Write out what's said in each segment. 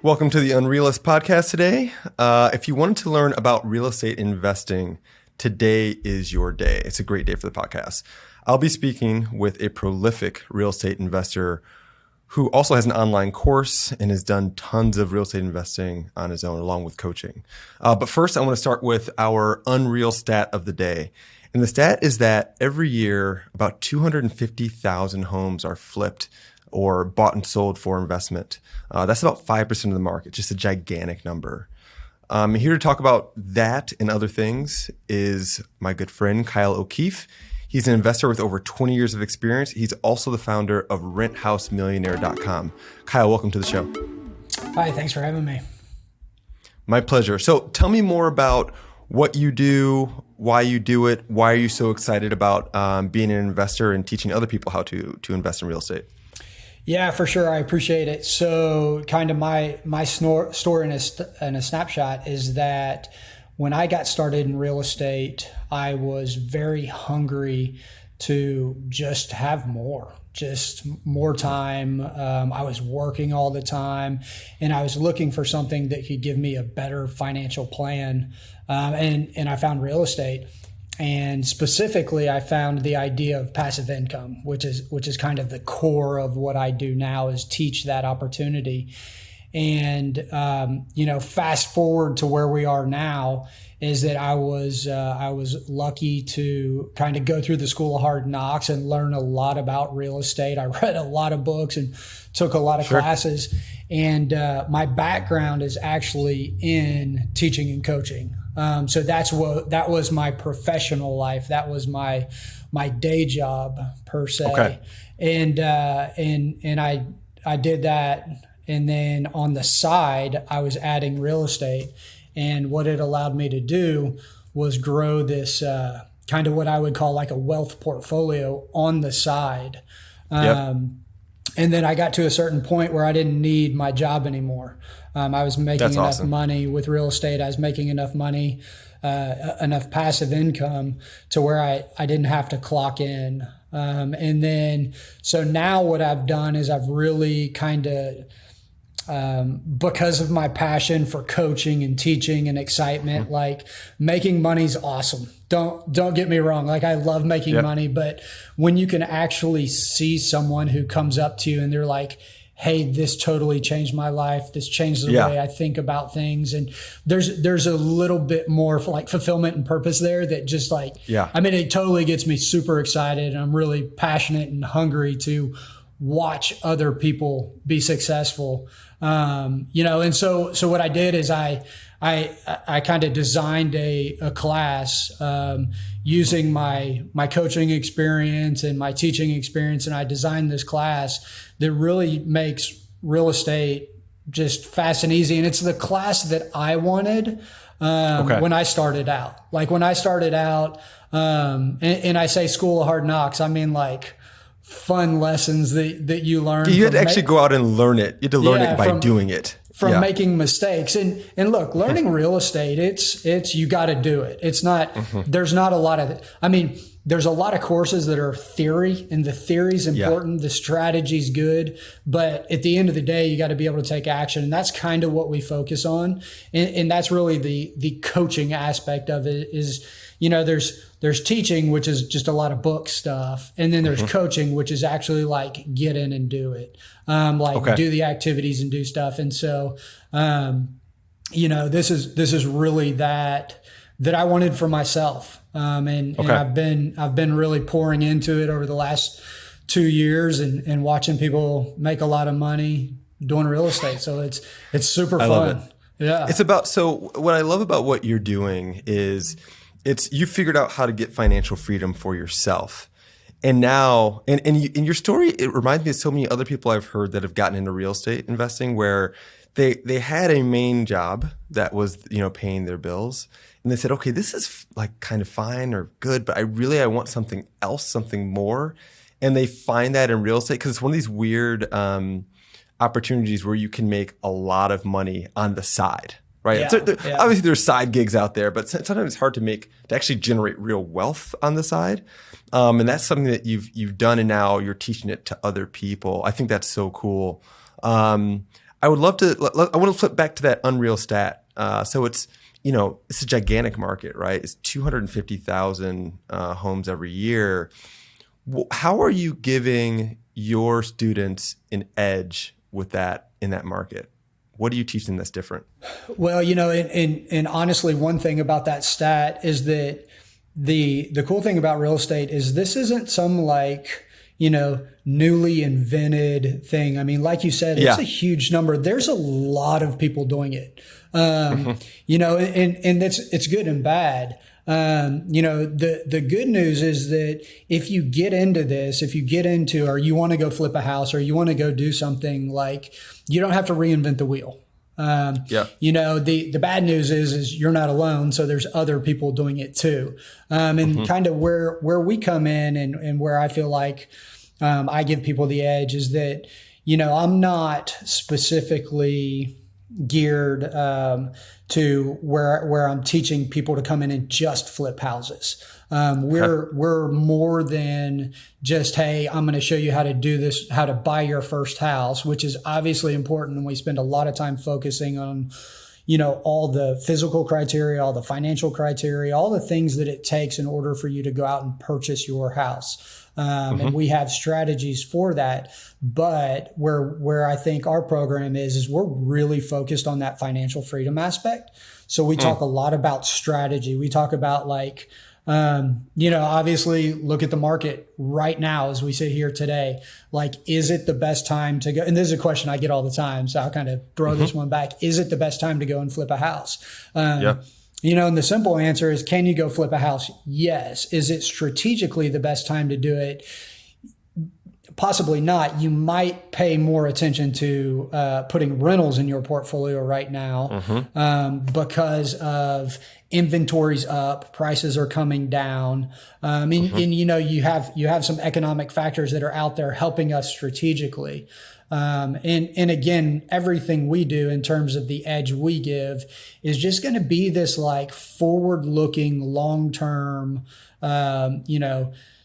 Welcome to the Unrealist podcast today. If you wanted to learn about real estate investing, today is your day. It's a great day for the podcast. I'll be speaking with a prolific real estate investor who also has an online course and has done tons of real estate investing on his own, along with coaching. But first, I want to start with our unreal stat of the day. And the stat is that every year, about 250,000 homes are flipped or bought and sold for investment. That's about 5% of the market, just a gigantic number. Here to talk about that and other things is my good friend, Kyle O'Keefe. He's an investor with over 20 years of experience. He's also the founder of RentHouseMillionaire.com. Kyle, welcome to the show. Hi, thanks for having me. My pleasure. So tell me more about what you do, why you do it, why are you so excited about being an investor and teaching other people how to invest in real estate? Yeah, for sure. I appreciate it. So kind of my story in a snapshot is that when I got started in real estate, I was very hungry to just have more time. I was working all the time and I was looking for something that could give me a better financial plan. And I found real estate. And specifically, I found the idea of passive income, which is kind of the core of what I do now, is teach that opportunity. And fast forward to where we are now, is that I was lucky to kind of go through the school of hard knocks and learn a lot about real estate. I read a lot of books and took a lot of classes. And my background is actually in teaching and coaching. So that was my professional life. That was my day job per se. Okay. And I did that. And then on the side, I was adding real estate. And what it allowed me to do was grow this kind of what I would call like a wealth portfolio on the side. And then I got to a certain point where I didn't need my job anymore. I was making enough money with real estate. I was making enough money, enough passive income to where I didn't have to clock in. And then, so now what I've done is I've really kind of, because of my passion for coaching and teaching and excitement, like making money's awesome. Don't get me wrong. Like I love making money, but when you can actually see someone who comes up to you and they're like, hey, this totally changed my life. This changed the way I think about things. And there's a little bit more like fulfillment and purpose there that just like, I mean, it totally gets me super excited. And I'm really passionate and hungry to watch other people be successful. And so what I did is I kind of designed a class, using my coaching experience and my teaching experience. And I designed this class that really makes real estate just fast and easy. And it's the class that I wanted, when I started out. Like when I started out, and I say school of hard knocks, I mean like fun lessons that you learn. You had to actually go out and learn it. You had to learn it by doing it. From making mistakes. And look, learning real estate, it's you got to do it. It's not, there's not a lot of, I mean, there's a lot of courses that are theory, and the theory's important. The strategy's good, but at the end of the day, you got to be able to take action. And that's kind of what we focus on. And that's really the coaching aspect of it is, there's teaching, which is just a lot of book stuff. And then there's coaching, which is actually like get in and do it. Do the activities and do stuff. And so, this is really that I wanted for myself. And I've been really pouring into it over the last 2 years and watching people make a lot of money doing real estate. So it's super fun. Love it. Yeah. So what I love about what you're doing is you figured out how to get financial freedom for yourself. And now, and in your story, it reminds me of so many other people I've heard that have gotten into real estate investing where they had a main job that was, paying their bills. And they said, okay, this is like kind of fine or good, but I want something else, something more. And they find that in real estate because it's one of these weird opportunities where you can make a lot of money on the side. Right. Yeah, So obviously there's side gigs out there, but sometimes it's hard to actually generate real wealth on the side. And that's something that you've done, and now you're teaching it to other people. I think that's so cool. I I would love to. I want to flip back to that Unreal stat. So it's it's a gigantic market, right? It's 250,000 homes every year. How are you giving your students an edge with that in that market? What do you teach them that's different? Well, and honestly, one thing about that stat is that the cool thing about real estate is this isn't some newly invented thing. I mean, like you said, it's a huge number. There's a lot of people doing it. And it's good and bad. The good news is that if you get into this, or you want to go flip a house or you want to go do something, like, you don't have to reinvent the wheel. The bad news is you're not alone. So there's other people doing it too. And kind of where we come in and where I feel like, I give people the edge is that, I'm not specifically geared to where I'm teaching people to come in and just flip houses. We're more than just, hey, I'm going to show you how to do this, how to buy your first house, which is obviously important. And we spend a lot of time focusing on, all the physical criteria, all the financial criteria, all the things that it takes in order for you to go out and purchase your house. And we have strategies for that. But where I think our program is we're really focused on that financial freedom aspect. So we talk a lot about strategy. We talk about obviously look at the market right now as we sit here today. Like, is it the best time to go? And this is a question I get all the time, so I'll kind of throw this one back. Is it the best time to go and flip a house? And the simple answer is, can you go flip a house? Yes. Is it strategically the best time to do it? Possibly not. You might pay more attention to putting rentals in your portfolio right now because of inventory's up, prices are coming down, and you have some economic factors that are out there helping us strategically. And again, everything we do in terms of the edge we give is just going to be this forward-looking, long-term,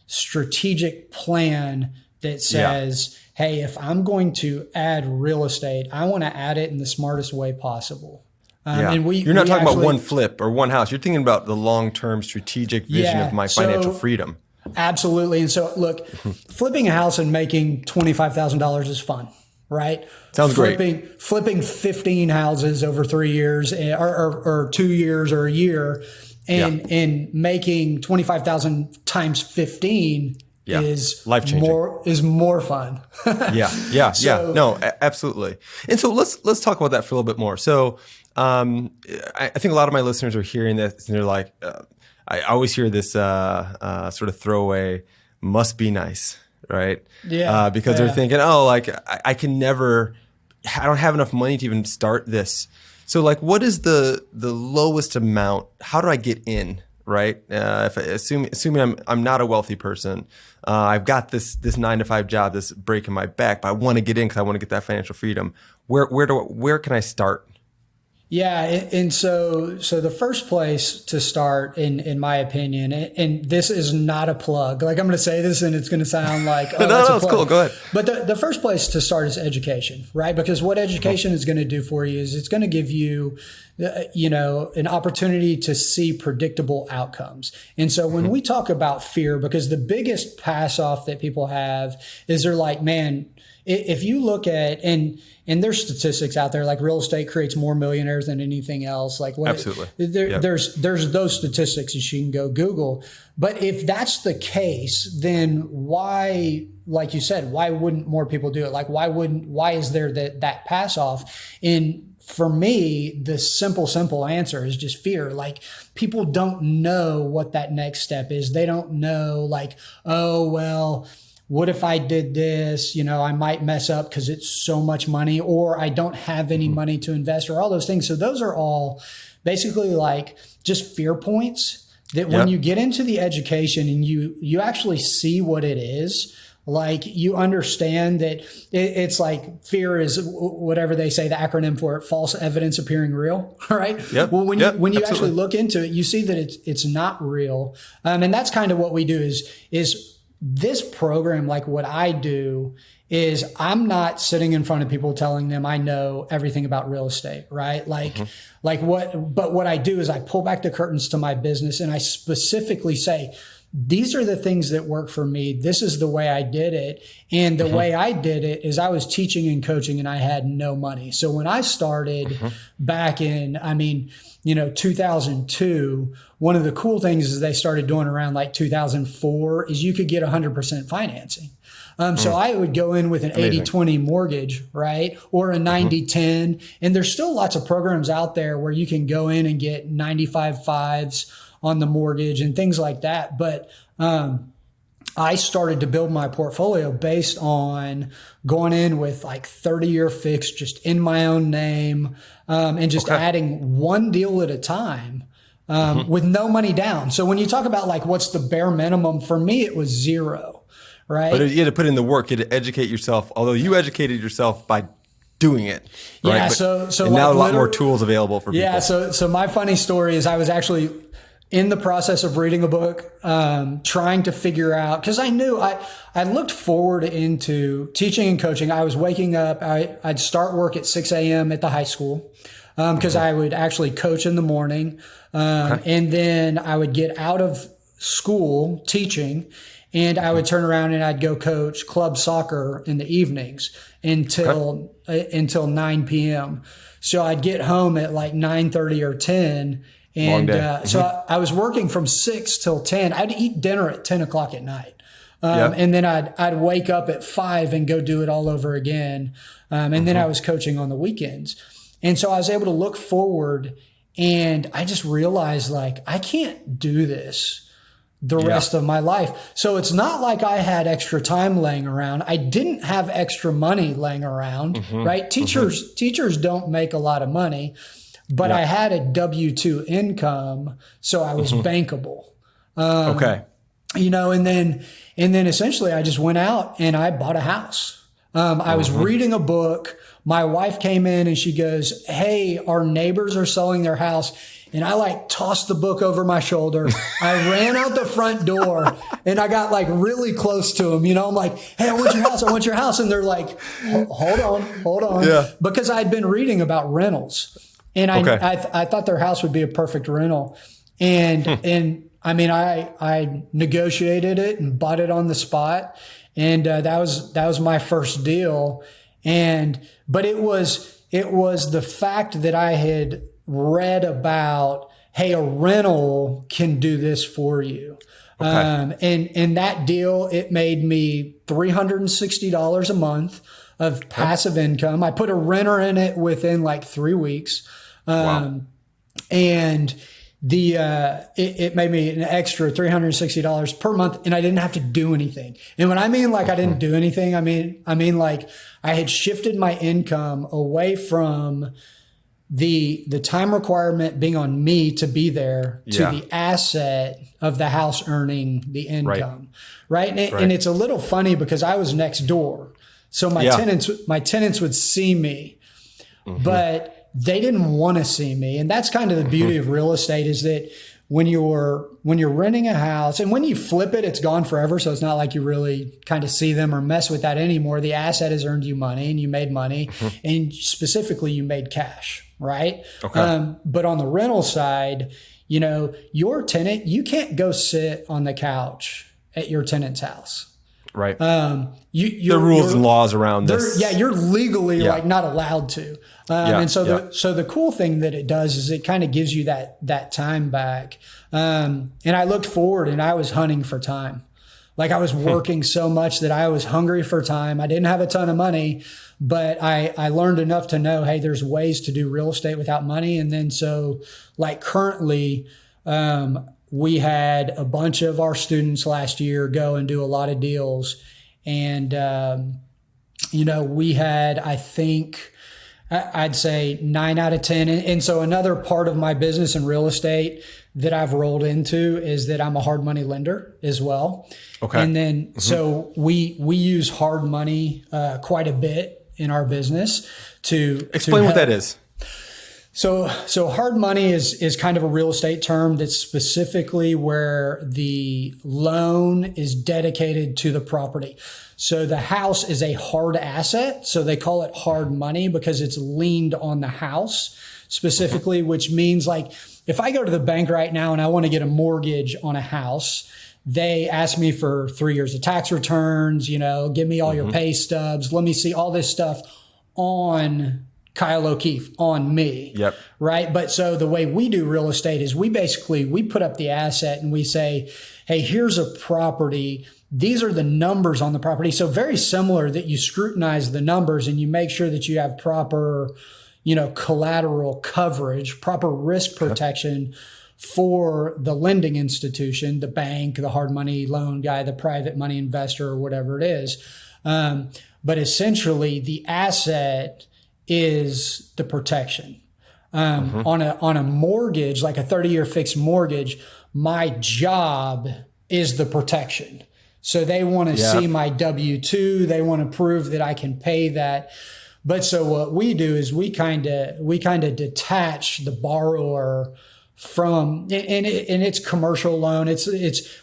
strategic plan that says, hey, if I'm going to add real estate, I want to add it in the smartest way possible. And you're not talking about one flip or one house. You're thinking about the long-term strategic vision of my financial freedom. Absolutely. And so look, flipping a house and making $25,000 is fun, right? Sounds great. Flipping 15 houses over 3 years or 2 years or a year and making 25,000 times 15 is life-changing. Is more fun. No, absolutely. And so let's talk about that for a little bit more. So I think a lot of my listeners are hearing this and they're like, I always hear this sort of throwaway, must be nice, right? Because they're thinking, I can never, I don't have enough money to even start this. So what is the lowest amount? How do I get in? Right? Assuming I'm not a wealthy person, I've got this 9-to-5 job that's breaking my back, but I want to get in because I want to get that financial freedom. Where can I start? Yeah, and so the first place to start, in my opinion, and this is not a plug. I'm going to say this, and it's going to sound like no, it's cool. Go ahead. But the first place to start is education, right? Because what education is going to do for you is it's going to give you, an opportunity to see predictable outcomes. And so when we talk about fear, because the biggest pass off that people have is they're like, man, if you look at and there's statistics out there, real estate creates more millionaires than anything else. Absolutely. There's those statistics that you can go Google. But if that's the case, then why, like you said, why wouldn't more people do it? Why is there that pass off? And for me, the simple answer is just fear. People don't know what that next step is. They don't know what if I did this? I might mess up because it's so much money, or I don't have any money to invest, or all those things. So those are all basically just fear points that when you get into the education and you actually see what it is, you understand that it's fear is whatever they say, the acronym for it, false evidence appearing real, right? Yep. Well, when you actually look into it, you see that it's not real. And that's kind of what we do is this program, what I do is I'm not sitting in front of people telling them I know everything about real estate, right? But what I do is I pull back the curtains to my business and I specifically say, these are the things that work for me. This is the way I did it. And the way I did it is I was teaching and coaching and I had no money. So when I started back in, 2002, one of the cool things is they started doing around like 2004 is you could get 100% financing. So I would go in with an 80-20 mortgage, right? Or a 90-10. And there's still lots of programs out there where you can go in and get 95.5s on the mortgage and things like that. But I started to build my portfolio based on going in with like 30-year fixed, just in my own name, and just adding one deal at a time with no money down. So when you talk about like what's the bare minimum, for me, it was zero, right? But you had to put in the work, you had to educate yourself, although you educated yourself by doing it. Right? Yeah. But, so and now a lot more tools available for people. Yeah. So my funny story is I was actually in the process of reading a book, trying to figure out, because I knew I looked forward into teaching and coaching. I was waking up, I'd start work at 6 a.m. at the high school, because I would actually coach in the morning. And then I would get out of school teaching and I would turn around and I'd go coach club soccer in the evenings until 9 p.m. So I'd get home at like 9:30 or 10. And so I was working from 6 till 10. I'd eat dinner at 10 o'clock at night. And then I'd wake up at 5 and go do it all over again. And then I was coaching on the weekends. And so I was able to look forward and I just realized like, I can't do this the rest of my life. So it's not like I had extra time laying around. I didn't have extra money laying around, right? Teachers don't make a lot of money. But I had a W-2 income, so I was bankable. And then essentially I just went out and I bought a house. I was reading a book. My wife came in and she goes, "Hey, our neighbors are selling their house." And I like tossed the book over my shoulder. I ran out the front door and I got like really close to them. I'm like, "Hey, I want your house. I want your house." And they're like, hold on. Yeah. Because I'd been reading about rentals. And I thought their house would be a perfect rental. And I negotiated it and bought it on the spot. And that was my first deal. But it was the fact that I had read about, hey, a rental can do this for you. And that deal, it made me $360 a month of passive income. I put a renter in it within like 3 weeks. And it made me an extra $360 per month and I didn't have to do anything. And when I mean like I didn't do anything, I mean like I had shifted my income away from the time requirement being on me to be there to the asset of the house earning the income. Right. And it's a little funny because I was next door. So my tenants would see me, but they didn't want to see me. And that's kind of the beauty of real estate is that when you're renting a house and when you flip it, it's gone forever. So it's not like you really kind of see them or mess with that anymore. The asset has earned you money and you made money and specifically you made cash, right? But on the rental side, your tenant, you can't go sit on the couch at your tenant's house. Right. The rules and laws around this. Yeah, you're legally like not allowed to. So the cool thing that it does is it kind of gives you that time back. And I looked forward and I was hunting for time. Like I was working so much that I was hungry for time. I didn't have a ton of money, but I learned enough to know, hey, there's ways to do real estate without money. And then so like currently, we had a bunch of our students last year go and do a lot of deals. And, we had, I think, I'd say 9 out of 10. And so another part of my business in real estate that I've rolled into is that I'm a hard money lender as well. And then, so we use hard money quite a bit in our business to explain what that is. So hard money is kind of a real estate term that's specifically where the loan is dedicated to the property. So the house is a hard asset. So they call it hard money because it's leaned on the house specifically, which means like if I go to the bank right now and I want to get a mortgage on a house, they ask me for 3 years of tax returns, give me all your pay stubs. Let me see all this stuff on Kyle O'Keefe, on me. Yep. Right. But so the way we do real estate is we put up the asset and we say, hey, here's a property. These are the numbers on the property. So very similar that you scrutinize the numbers and you make sure that you have proper, collateral coverage, proper risk protection for the lending institution, the bank, the hard money loan guy, the private money investor, or whatever it is. But essentially the asset is the protection. On a mortgage, like a 30-year fixed mortgage, my job is the protection. So they want to see my W-2. They want to prove that I can pay that. But so what we do is we kind of detach the borrower from, and it's commercial loan.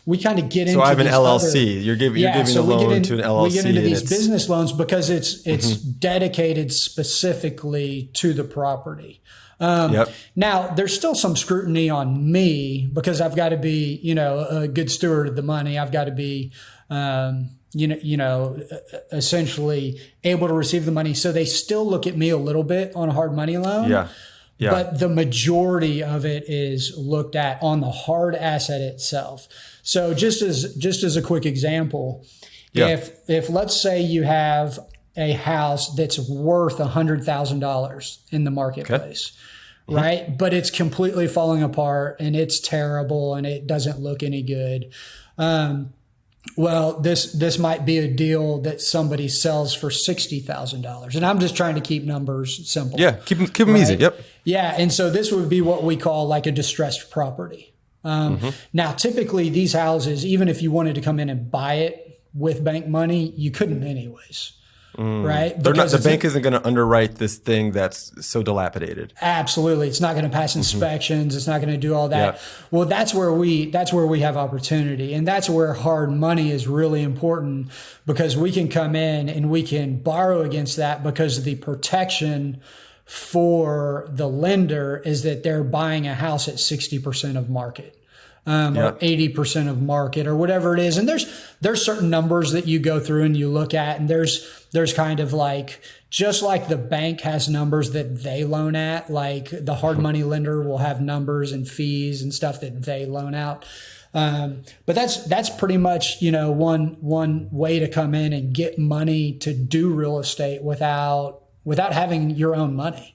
We kind of get into. So I have an LLC. You're giving a loan to an LLC. We get into these business loans because it's dedicated specifically to the property. Now there's still some scrutiny on me because I've got to be, a good steward of the money. I've got to be, essentially able to receive the money. So they still look at me a little bit on a hard money loan. Yeah. But the majority of it is looked at on the hard asset itself. So just as a quick example, if let's say you have a house that's worth $100,000 in the marketplace, right? But it's completely falling apart and it's terrible and it doesn't look any good. Well, this might be a deal that somebody sells for $60,000, and I'm just trying to keep numbers simple. Yeah, keep them easy. Yep. Yeah, and so this would be what we call like a distressed property. Now, typically these houses, even if you wanted to come in and buy it with bank money, you couldn't anyways. Right? The bank isn't going to underwrite this thing that's so dilapidated. Absolutely. It's not going to pass inspections. It's not going to do all that. Yeah. Well, that's where we have opportunity. And that's where hard money is really important because we can come in and we can borrow against that because the protection for the lender is that they're buying a house at 60% of market. Or 80% of market or whatever it is. And there's certain numbers that you go through and you look at, and there's kind of like, just like the bank has numbers that they loan at, like the hard money lender will have numbers and fees and stuff that they loan out. But that's pretty much, one way to come in and get money to do real estate without having your own money.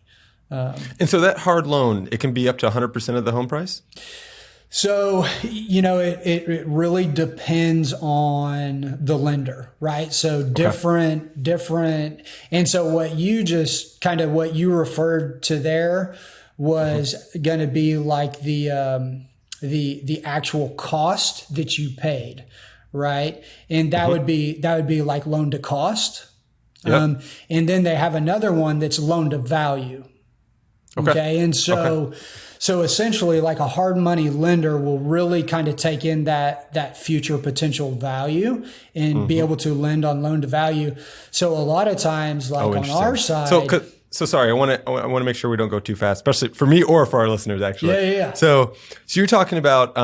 And so that hard loan, it can be up to 100% of the home price? So, it really depends on the lender, right? So different. And so what you referred to there was going to be like the actual cost that you paid, right? And that would be like loan to cost. And then they have another one that's loan to value. Okay. And so essentially like a hard money lender will really kind of take in that future potential value and be able to lend on loan to value. So a lot of times like on our side. So sorry, I want to make sure we don't go too fast, especially for me or for our listeners actually. Yeah. So you're talking about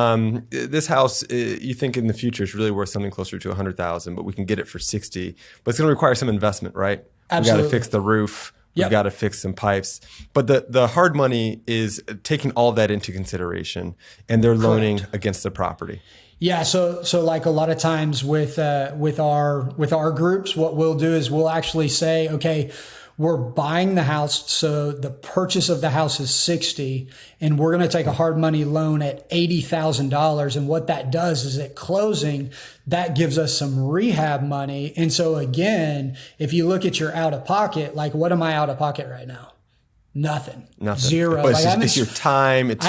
this house, you think in the future is really worth something closer to 100,000, but we can get it for 60, but it's going to require some investment, right? Absolutely. We got to fix the roof. We've got to fix some pipes. But the hard money is taking all that into consideration, and they're loaning against the property. Yeah. So like a lot of times with our groups, what we'll do is we'll actually say, okay, we're buying the house. So the purchase of the house is 60 and we're going to take a hard money loan at $80,000. And what that does is at closing, that gives us some rehab money. And so again, if you look at your out of pocket, like what am I out of pocket right now? Nothing. Zero. But it's your time. It's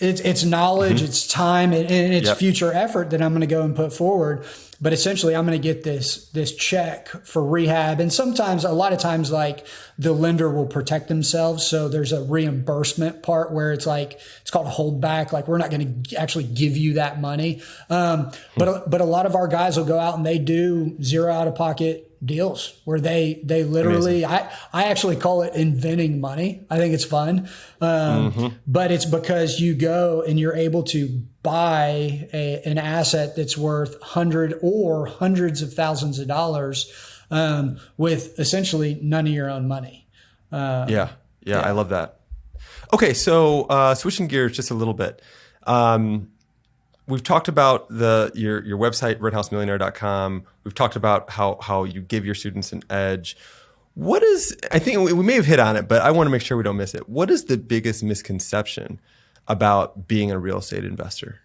It's knowledge, it's time, and it's future effort that I'm going to go and put forward. but essentially I'm going to get this check for rehab. And sometimes, a lot of times, like the lender will protect themselves. So there's a reimbursement part where it's like, it's called a holdback. Like we're not going to actually give you that money. But a lot of our guys will go out and they do zero out of pocket deals where they literally, I actually call it inventing money. I think it's fun. But it's because you go and you're able to buy an asset that's worth hundreds of thousands of dollars, with essentially none of your own money. Yeah. I love that. Okay. So, switching gears just a little bit. We've talked about your website, redhousemillionaire.com. We've talked about how you give your students an edge. I think we may have hit on it, but I want to make sure we don't miss it. What is the biggest misconception about being a real estate investor?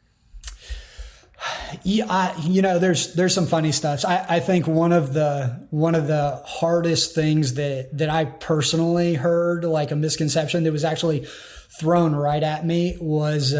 Yeah, there's some funny stuff. I think one of the hardest things that I personally heard, like a misconception that was actually thrown right at me, was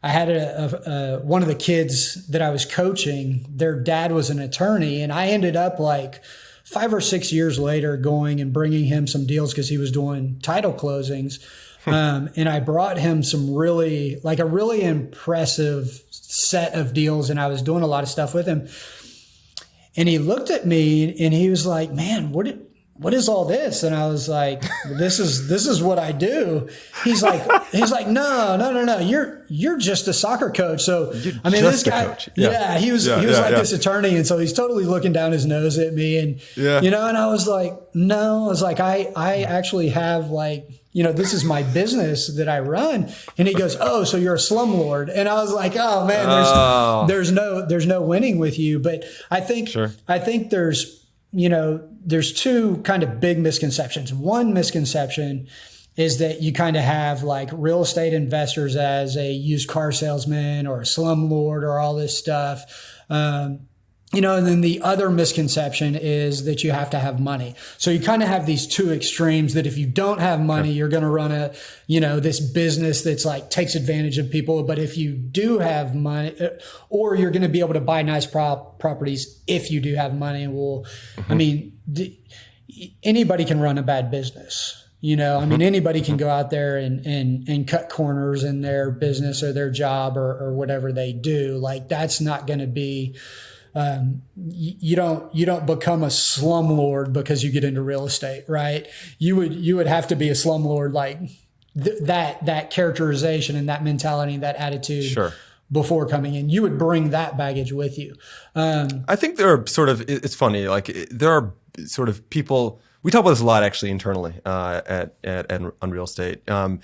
I had one of the kids that I was coaching. Their dad was an attorney, and I ended up like 5 or 6 years later going and bringing him some deals because he was doing title closings. And I brought him a really impressive set of deals, and I was doing a lot of stuff with him. And he looked at me and he was like, "Man, what is all this?" And I was like, this is what I do. He's like, no. You're just a soccer coach. So, I mean, this guy, coach. He was this attorney. And so he's totally looking down his nose at me. And, and I was like, no, I was like, I actually have like, this is my business that I run. And he goes, "Oh, so you're a slumlord." And I was like, "Oh man, there's no winning with you." But I think there's two kind of big misconceptions. One misconception is that you kind of have like real estate investors as a used car salesman or a slumlord or all this stuff. And then the other misconception is that you have to have money. So you kind of have these two extremes that if you don't have money, you're going to run this business that's like takes advantage of people. But if you do have money, or you're going to be able to buy nice properties if you do have money. Well, I mean, anybody can run a bad business. I mean, anybody can go out there and cut corners in their business or their job or whatever they do. Like that's not going to be, you don't become a slumlord because you get into real estate, right? You would have to be a slumlord, like that characterization and that mentality and that attitude. Sure. Before coming in, you would bring that baggage with you. I think there are it's funny, like there are sort of people, we talk about this a lot actually internally on real estate. Like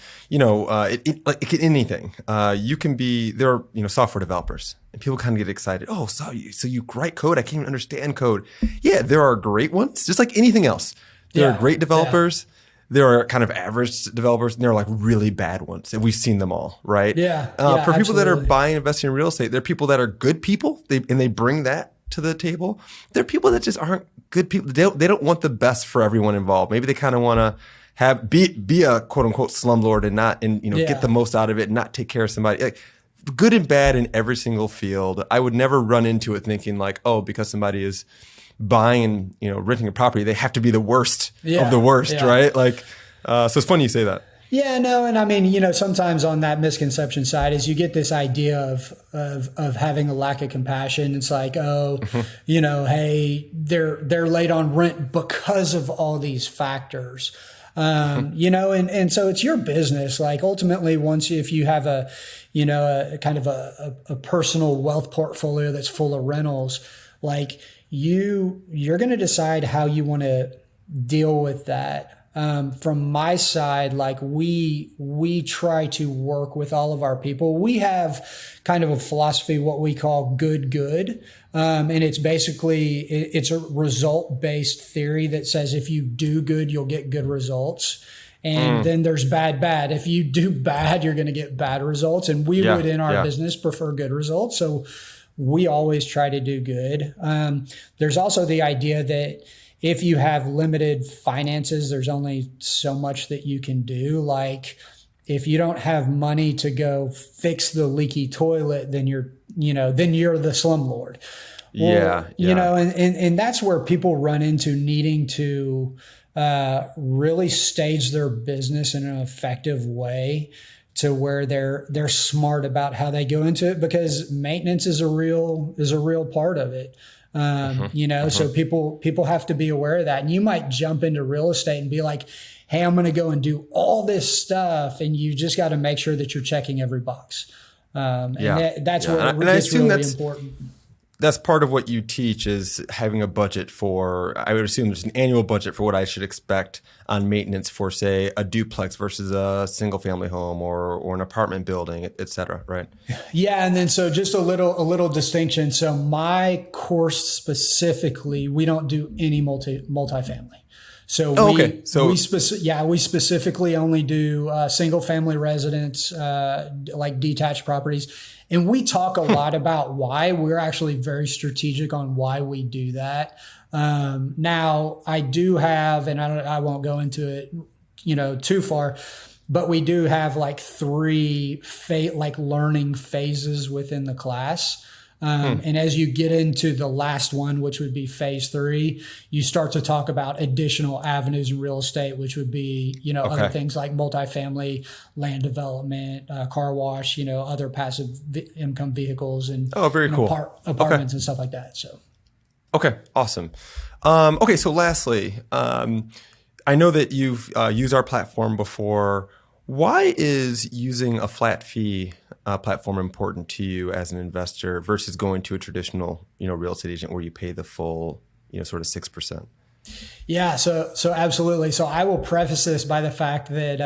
anything, you can be, there are, software developers and people kind of get excited. Oh, so you write code? I can't even understand code. Yeah, there are great ones, just like anything else. There are great developers. Yeah. There are kind of average developers, and there are like really bad ones, and we've seen them all, right? For people that are buying and investing in real estate, there are people that are good people, and they bring that to the table. There are people that just aren't good people. They don't want the best for everyone involved. Maybe they kind of want to be a quote unquote slumlord and get the most out of it and not take care of somebody. Like, good and bad in every single field. I would never run into it thinking like, oh, because somebody is buying and renting a property, they have to be the worst of the worst, right? Like, so it's funny you say that. Yeah, no, and I mean, sometimes on that misconception side is you get this idea of having a lack of compassion. It's like, hey, they're late on rent because of all these factors. And so it's your business. Like ultimately, if you have a kind of a personal wealth portfolio that's full of rentals, like you're going to decide how you want to deal with that. From my side, like we try to work with all of our people. We have kind of a philosophy, what we call good. And it's basically, it's a result-based theory that says if you do good, you'll get good results. And then there's bad. If you do bad, you're going to get bad results. And we would in our business prefer good results. So we always try to do good. There's also the idea that if you have limited finances, there's only so much that you can do. Like if you don't have money to go fix the leaky toilet, then you're the slumlord. Yeah. You know, and that's where people run into needing to really stage their business in an effective way to where they're smart about how they go into it, because maintenance is a real part of it. You know, so people have to be aware of that. And you might jump into real estate and be like, hey, I'm going to go and do all this stuff. And you just got to make sure that you're checking every box. That's what gets really important. That's part of what you teach, is having a budget for, I would assume there's an annual budget for what I should expect on maintenance for, say, a duplex versus a single family home or an apartment building, et cetera, right? Yeah. And then, so just a little distinction. So my course specifically, we don't do any multifamily. So we specifically only do single family residence, like detached properties. And we talk a lot about why. We're actually very strategic on why we do that. Now I do have, and I won't go into it, you know, too far, but we do have like 3 learning phases within the class. And as you get into the last one, which would be phase 3, you start to talk about additional avenues in real estate, which would be, you know, other things like multifamily, land development, car wash, you know, other passive income vehicles, and very cool apartments and stuff like that. So, okay, awesome. Okay, so lastly, I know that you've used our platform before. Why is using a flat fee platform important to you as an investor versus going to a traditional, you know, real estate agent where you pay the full, you know, sort of 6%? Yeah, so absolutely. So I will preface this by the fact that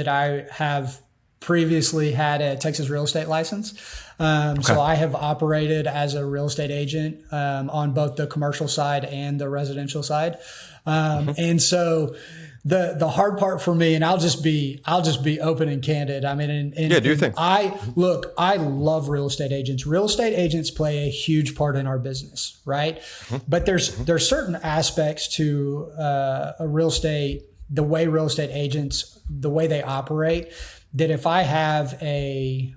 I have previously had a Texas real estate license. So I have operated as a real estate agent on both the commercial side and the residential side. And so the hard part for me, and I'll just be open and candid. I mean, do your thing. I love real estate agents. Real estate agents play a huge part in our business, right? But there's certain aspects to a real estate, the way real estate agents, the way they operate, that if I have a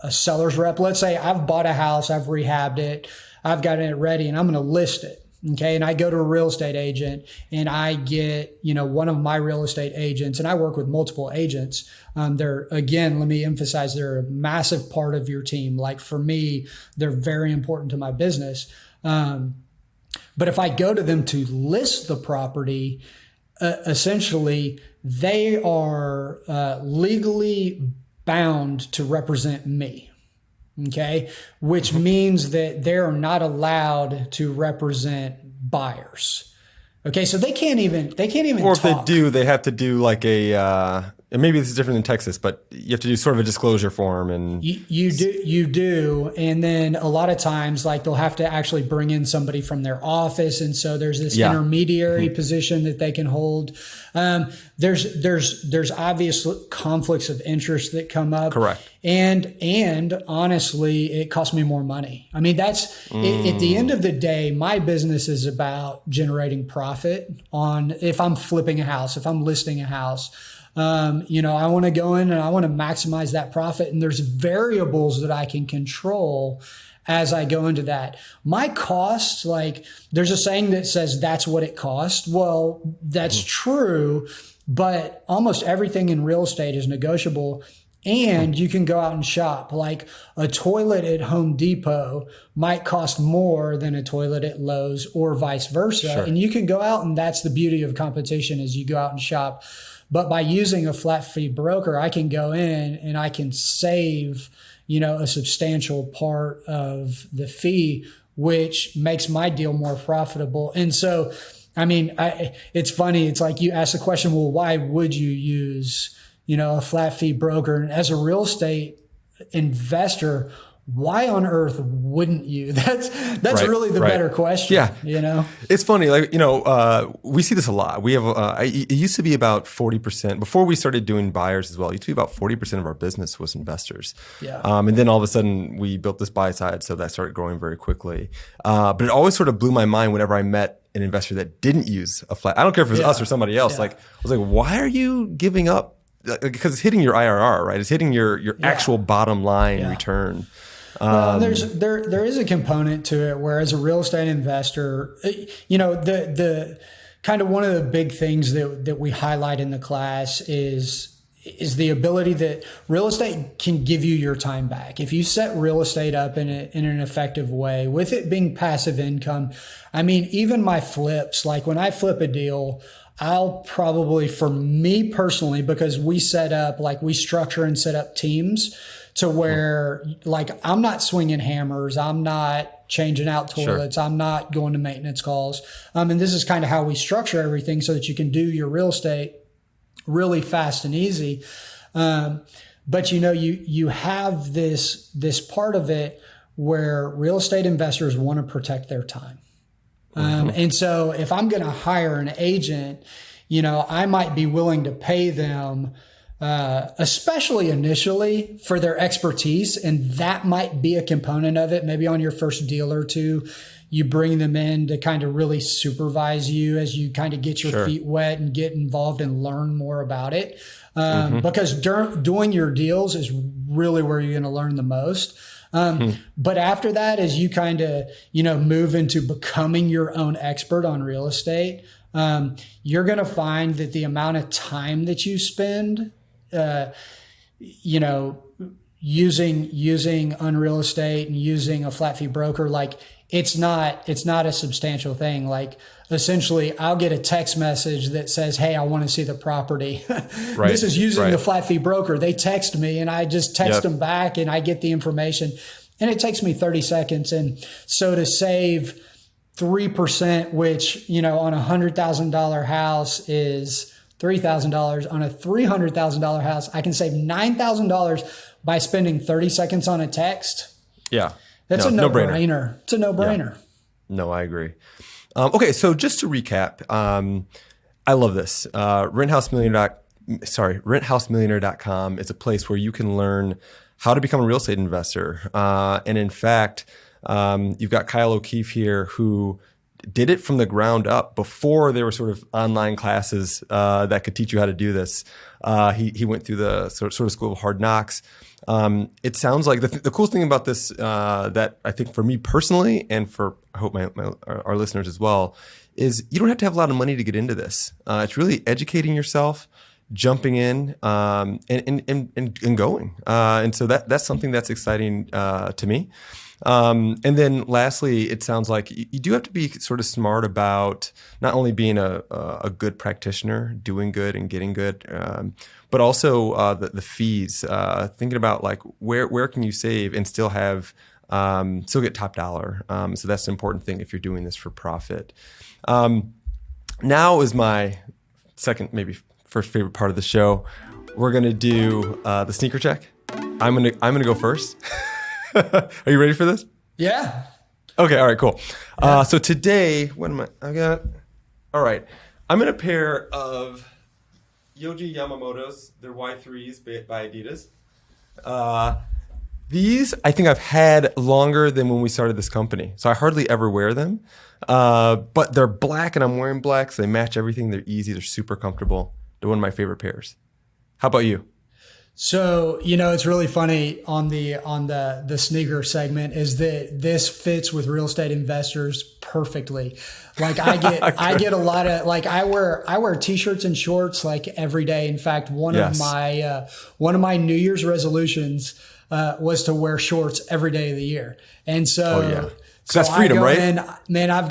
seller's rep, let's say I've bought a house, I've rehabbed it, I've got it ready, and I'm going to list it. Okay. And I go to a real estate agent and I get, you know, one of my real estate agents, and I work with multiple agents. They're, again, let me emphasize, they're a massive part of your team. Like for me, they're very important to my business. But if I go to them to list the property, essentially they are legally bound to represent me. Okay. Which means that they're not allowed to represent buyers. Okay. So they can't even or if talk. they do, they have to do like and maybe this is different in Texas, but you have to do sort of a disclosure form. And you do. And then a lot of times, like they'll have to actually bring in somebody from their office. And so there's this intermediary position that they can hold. There's obvious conflicts of interest that come up. Correct. And honestly, it costs me more money. I mean, that's at the end of the day, my business is about generating profit if I'm flipping a house, if I'm listing a house. You know, I want to go in and I want to maximize that profit. And there's variables that I can control as I go into that. My costs, like there's a saying that says that's what it costs. Well, that's true, but almost everything in real estate is negotiable. And you can go out and shop. Like a toilet at Home Depot might cost more than a toilet at Lowe's or vice versa. Sure. And you can go out, and that's the beauty of competition, is you go out and shop. But by using a flat fee broker, I can go in and I can save, you know, a substantial part of the fee, which makes my deal more profitable. And so, I mean, it's funny. It's like you ask the question, well, why would you use, you know, a flat fee broker? And as a real estate investor, why on earth wouldn't you? That's really the better question. Yeah. You know, it's funny. Like, you know, we see this a lot. We have, it used to be about 40% before we started doing buyers as well. It used to be about 40% of our business was investors. Yeah. And then all of a sudden we built this buy side. So that started growing very quickly. But it always sort of blew my mind whenever I met an investor that didn't use a flat. I don't care if it was us or somebody else. Like, I was like, why are you giving up? Because it's hitting your IRR, right? It's hitting your actual bottom line return. Well, there is a component to it where, as a real estate investor, the kind of one of the big things that we highlight in the class is the ability that real estate can give you your time back. If you set real estate up in an effective way, with it being passive income. I mean, even my flips, like when I flip a deal, I'll probably, for me personally, because we structure and set up teams to where, like, I'm not swinging hammers, I'm not changing out toilets, I'm not going to maintenance calls. And this is kind of how we structure everything so that you can do your real estate really fast and easy. But you have this part of it where real estate investors want to protect their time. And so if I'm going to hire an agent, I might be willing to pay them, especially initially, for their expertise. And that might be a component of it. Maybe on your first deal or two, you bring them in to kind of really supervise you as you kind of get your feet wet and get involved and learn more about it. Because doing your deals is really where you're going to learn the most. But after that, as you kind of, move into becoming your own expert on real estate, you're going to find that the amount of time that you spend, using on real estate and using a flat fee broker, like it's not a substantial thing. Like, essentially, I'll get a text message that says, "Hey, I want to see the property." This is using the flat fee broker. They text me and I just text them back and I get the information, and it takes me 30 seconds. And so to save 3%, which, on $100,000 house is $3,000, on a $300,000 house, I can save $9,000 by spending 30 seconds on a text. Yeah. That's a no-brainer. It's a no-brainer. Yeah. No, I agree. Okay, so just to recap, I love this. RentHouseMillionaire.com is a place where you can learn how to become a real estate investor. And in fact, you've got Kyle O'Keefe here, who did it from the ground up before there were sort of online classes that could teach you how to do this. He went through the sort of school of hard knocks. It sounds like the coolest thing about this, that I think for me personally, and for I hope our listeners as well, is you don't have to have a lot of money to get into this. It's really educating yourself, jumping in, and going. And so that's something that's exciting to me. And then lastly, it sounds like you do have to be sort of smart about not only being a good practitioner, doing good and getting good, but also the fees, thinking about like where can you save and still have still get top dollar. So that's an important thing if you're doing this for profit. Now is my second, maybe first favorite part of the show. We're gonna do the sneaker check. I'm gonna go first. Are you ready for this? Yeah. Okay. All right. Cool. So today, all right. I'm in a pair of Yohji Yamamoto's. They're Y3s by Adidas. These I think I've had longer than when we started this company. So I hardly ever wear them. But they're black and I'm wearing black, so they match everything. They're easy. They're super comfortable. They're one of my favorite pairs. How about you? So, it's really funny on the sneaker segment is that this fits with real estate investors perfectly. Like I get a lot of, like, I wear t-shirts and shorts like every day. In fact, one of my New Year's resolutions was to wear shorts every day of the year. And so, so that's freedom, right? Man, I've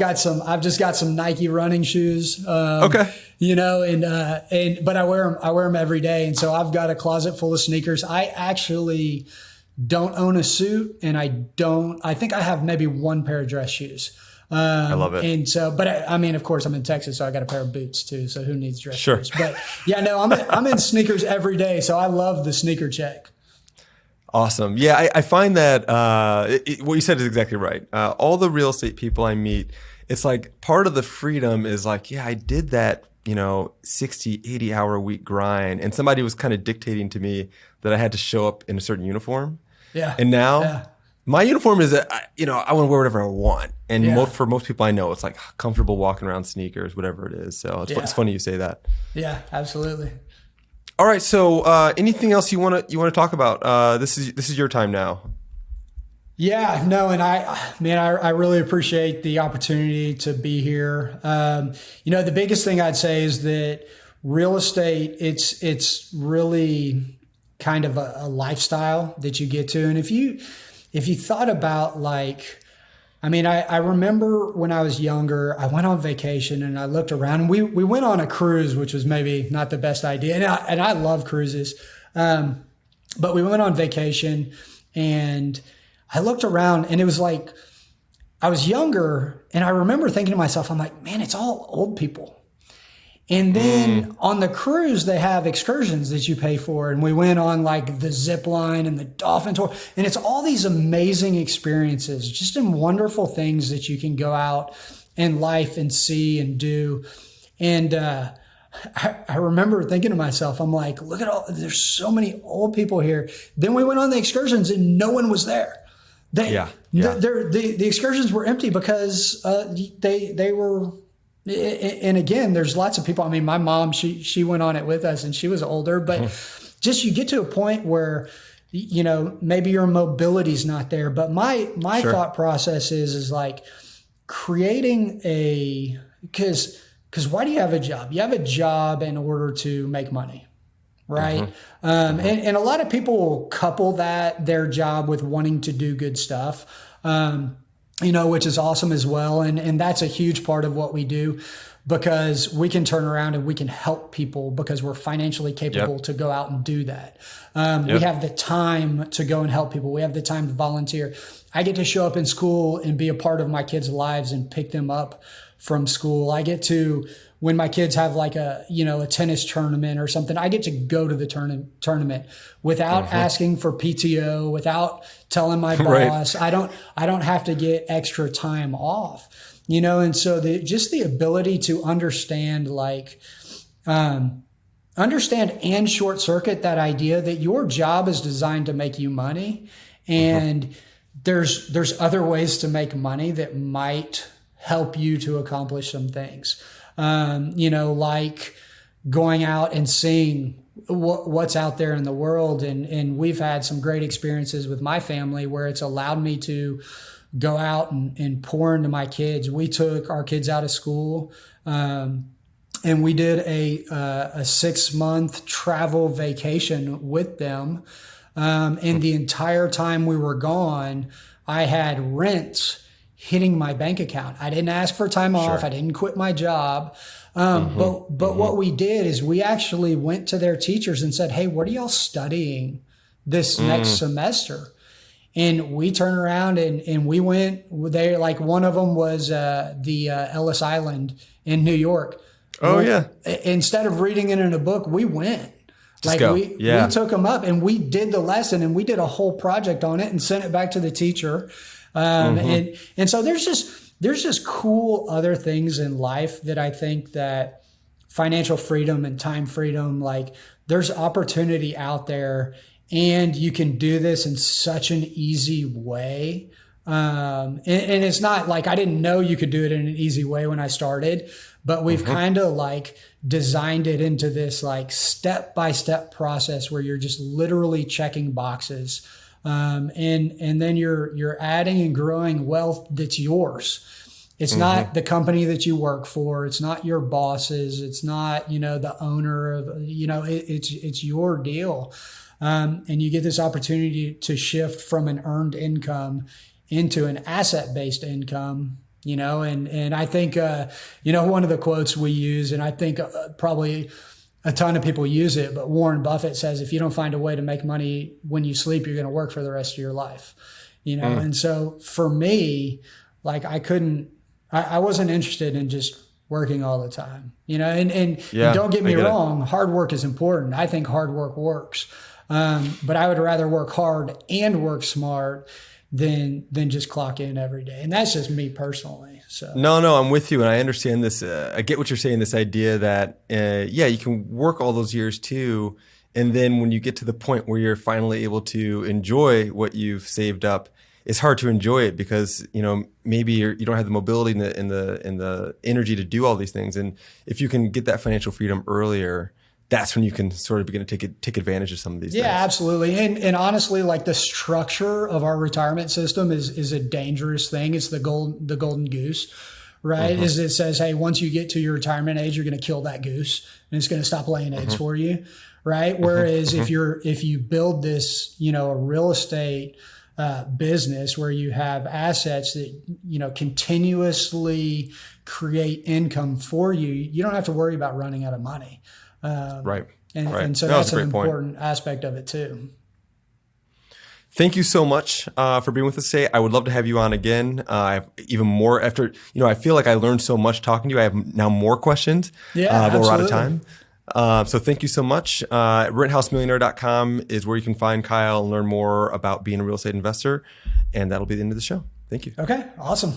just got some Nike running shoes. Okay. But I wear them every day. And so I've got a closet full of sneakers. I actually don't own a suit, and I think I have maybe one pair of dress shoes. I love it. And so, but of course I'm in Texas, so I got a pair of boots too. So who needs dress shoes? But yeah, no, I'm in sneakers every day. So I love the sneaker check. Awesome. Yeah, I find that what you said is exactly right. All the real estate people I meet, it's like part of the freedom is like, yeah, I did that, 60, 80 hour a week grind. And somebody was kind of dictating to me that I had to show up in a certain uniform. Yeah. And now my uniform is that, I want to wear whatever I want. And for most people I know, it's like comfortable walking around sneakers, whatever it is. So it's funny you say that. Yeah, absolutely. All right. So anything else you want to talk about? This is your time now. Yeah, no, and I really appreciate the opportunity to be here. The biggest thing I'd say is that real estate, it's really kind of a lifestyle that you get to. And if you thought about like, I remember when I was younger, I went on vacation and I looked around and we went on a cruise, which was maybe not the best idea. And I love cruises. But we went on vacation and I looked around and it was like, I was younger and I remember thinking to myself, I'm like, man, it's all old people. And then on the cruise, they have excursions that you pay for. And we went on like the zip line and the dolphin tour. And it's all these amazing experiences, just in wonderful things that you can go out in life and see and do. And I remember thinking to myself, I'm like, look at there's so many old people here. Then we went on the excursions and no one was there. The excursions were empty because they were. And again, there's lots of people. My mom, she went on it with us and she was older, but just you get to a point where, maybe your mobility's not there. But my Sure. thought process is like creating because why do you have a job? You have a job in order to make money, right? And a lot of people will couple their job with wanting to do good stuff. Which is awesome as well. And that's a huge part of what we do because we can turn around and we can help people because we're financially capable to go out and do that. We have the time to go and help people. We have the time to volunteer. I get to show up in school and be a part of my kids' lives and pick them up from school. I get to, when my kids have like a tennis tournament or something, I get to go to the tournament without asking for PTO, without telling my boss. Right. I don't have to get extra time off, and so just the ability to understand and short circuit that idea that your job is designed to make you money. And there's other ways to make money that might help you to accomplish some things. Like going out and seeing what's out there in the world. And we've had some great experiences with my family where it's allowed me to go out and pour into my kids. We took our kids out of school, and we did a 6-month travel vacation with them. And the entire time we were gone, I had rent hitting my bank account. I didn't ask for time off. Sure. I didn't quit my job. But what we did is we actually went to their teachers and said, hey, what are y'all studying this next semester? And we turned around and we went there. Like one of them was the Ellis Island in New York. Instead of reading it in a book, we went. We took them up and we did the lesson and we did a whole project on it and sent it back to the teacher. And so there's just cool other things in life that I think that financial freedom and time freedom, like there's opportunity out there and you can do this in such an easy way. And it's not like I didn't know you could do it in an easy way when I started, but we've kind of like designed it into this like step-by-step process where you're just literally checking boxes. And then you're adding and growing wealth that's yours. It's not the company that you work for. It's not your bosses. It's not, the owner of, it's your deal. And you get this opportunity to shift from an earned income into an asset-based income, and I think, one of the quotes we use, and I think probably a ton of people use it, but Warren Buffett says, if you don't find a way to make money when you sleep, you're going to work for the rest of your life, And so for me, like I wasn't interested in just working all the time, and don't get me wrong, hard work is important. I think hard work works. But I would rather work hard and work smart than just clock in every day. And that's just me personally. So No, I'm with you. And I understand this. I get what you're saying, this idea that, you can work all those years too. And then when you get to the point where you're finally able to enjoy what you've saved up, it's hard to enjoy it because, maybe you don't have the mobility and the energy to do all these things. And if you can get that financial freedom earlier that's when you can sort of begin to take advantage of some of these things. Absolutely. And honestly, like the structure of our retirement system is a dangerous thing. It's the golden goose, right? Is it says, hey, once you get to your retirement age, you're going to kill that goose and it's going to stop laying eggs for you. Right. Whereas if you build this, a real estate business where you have assets that, continuously create income for you, you don't have to worry about running out of money. Right. And so that's an important aspect of it too. Thank you so much for being with us today. I would love to have you on again. I have even more after, I feel like I learned so much talking to you. I have now more questions, but we're out of time. So thank you so much. RentHouseMillionaire.com is where you can find Kyle and learn more about being a real estate investor. And that'll be the end of the show. Thank you. Okay. Awesome.